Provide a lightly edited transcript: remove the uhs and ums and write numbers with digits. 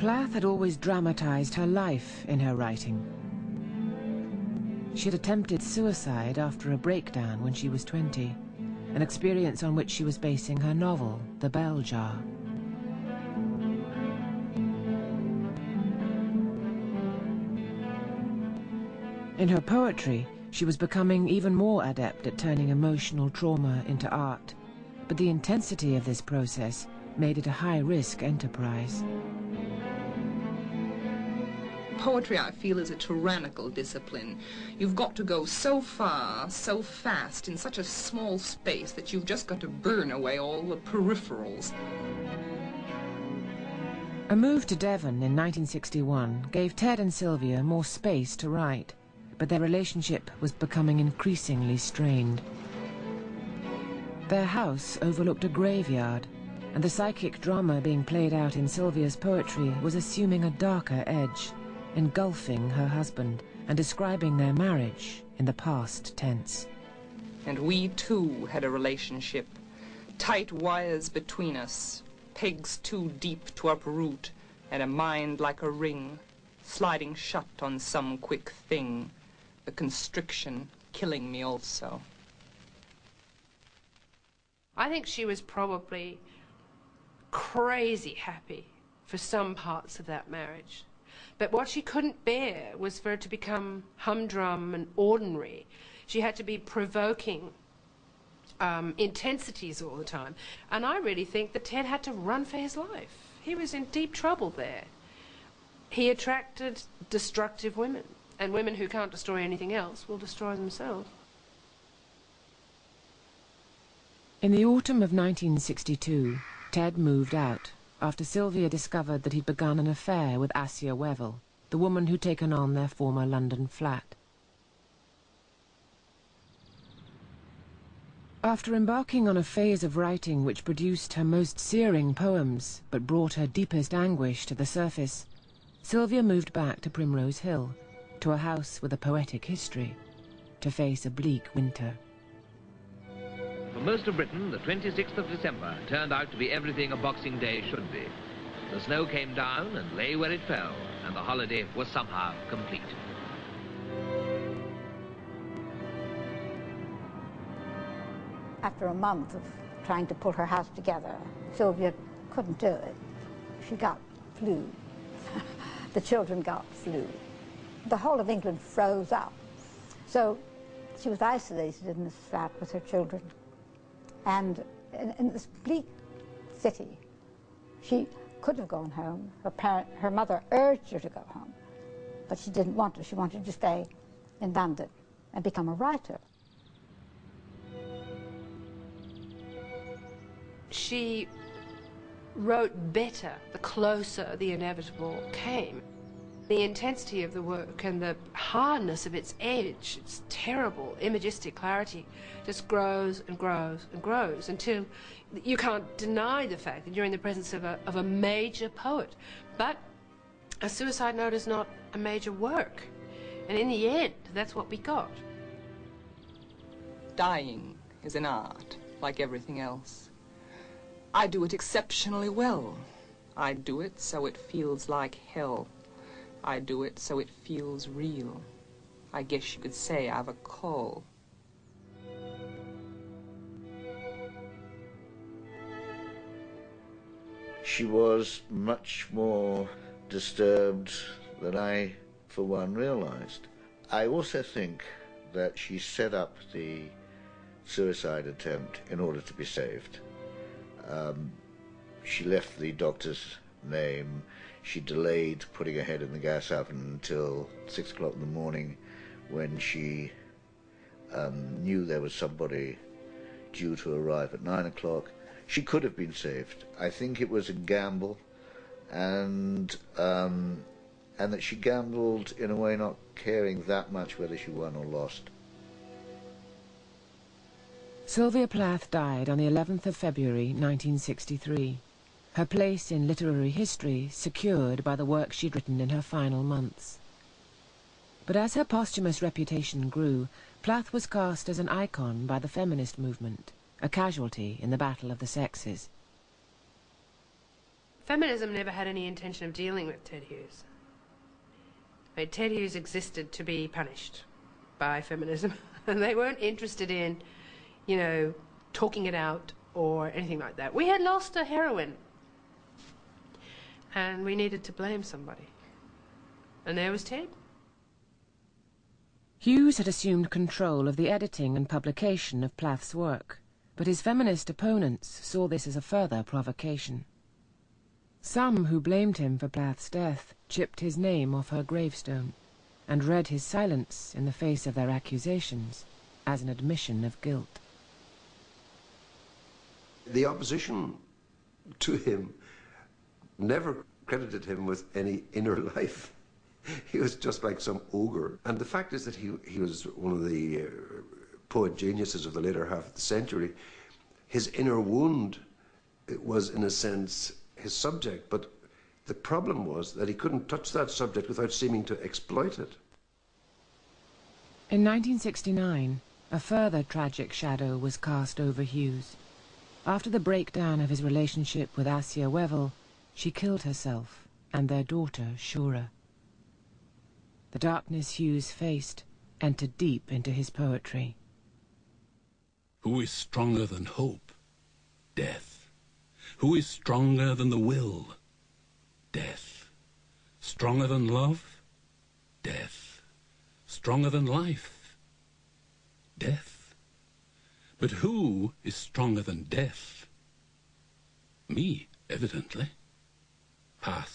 Plath had always dramatized her life in her writing. She had attempted suicide after a breakdown when she was 20, an experience on which she was basing her novel, The Bell Jar. In her poetry, she was becoming even more adept at turning emotional trauma into art, but the intensity of this process made it a high-risk enterprise. Poetry, I feel, is a tyrannical discipline. You've got to go so far, so fast, in such a small space that you've just got to burn away all the peripherals. A move to Devon in 1961 gave Ted and Sylvia more space to write, but their relationship was becoming increasingly strained. Their house overlooked a graveyard, and the psychic drama being played out in Sylvia's poetry was assuming a darker edge, engulfing her husband and describing their marriage in the past tense. And we too had a relationship, tight wires between us, pegs too deep to uproot, and a mind like a ring, sliding shut on some quick thing, the constriction killing me also. I think she was probably crazy happy for some parts of that marriage. But what she couldn't bear was for it to become humdrum and ordinary. She had to be provoking intensities all the time. And I really think that Ted had to run for his life. He was in deep trouble there. He attracted destructive women, and women who can't destroy anything else will destroy themselves. In the autumn of 1962, Ted moved out after Sylvia discovered that he'd begun an affair with Assia Wevel, the woman who'd taken on their former London flat. After embarking on a phase of writing which produced her most searing poems but brought her deepest anguish to the surface, Sylvia moved back to Primrose Hill, to a house with a poetic history, to face a bleak winter. For most of Britain, the 26th of December turned out to be everything a Boxing Day should be. The snow came down and lay where it fell, and the holiday was somehow complete. After a month of trying to put her house together, Sylvia couldn't do it. She got flu. The children got flu. The whole of England froze up. So she was isolated in this flat with her children. And in this bleak city, she could have gone home. Her mother urged her to go home, but she didn't want to. She wanted to stay in London and become a writer. She wrote better the closer the inevitable came. The intensity of the work and the hardness of its edge, its terrible imagistic clarity, just grows and grows and grows until you can't deny the fact that you're in the presence of a major poet. But a suicide note is not a major work. And in the end, that's what we got. Dying is an art, like everything else. I do it exceptionally well. I do it so it feels like hell. I do it so it feels real. I guess you could say I've a call. She was much more disturbed than I, for one, realized. I also think that she set up the suicide attempt in order to be saved. She left the doctor's name. She delayed putting her head in the gas oven until 6 o'clock in the morning, when she knew there was somebody due to arrive at 9 o'clock. She could have been saved. I think it was a gamble, and that she gambled in a way not caring that much whether she won or lost. Sylvia Plath died on the 11th of February 1963. Her place in literary history secured by the work she'd written in her final months. But as her posthumous reputation grew, Plath was cast as an icon by the feminist movement, a casualty in the battle of the sexes. Feminism never had any intention of dealing with Ted Hughes. I mean, Ted Hughes existed to be punished by feminism, and they weren't interested in, you know, talking it out or anything like that. We had lost a heroine, and we needed to blame somebody. And there was Ted. Hughes had assumed control of the editing and publication of Plath's work, but his feminist opponents saw this as a further provocation. Some who blamed him for Plath's death chipped his name off her gravestone and read his silence in the face of their accusations as an admission of guilt. The opposition to him never credited him with any inner life. He was just like some ogre. And the fact is that he was one of the poet geniuses of the later half of the century. His inner wound was, in a sense, his subject, but the problem was that he couldn't touch that subject without seeming to exploit it. In 1969, a further tragic shadow was cast over Hughes. After the breakdown of his relationship with Assia Wevel, she killed herself and their daughter, Shura. The darkness Hughes faced entered deep into his poetry. Who is stronger than hope? Death. Who is stronger than the will? Death. Stronger than love? Death. Stronger than life? Death. But who is stronger than death? Me, evidently. Past.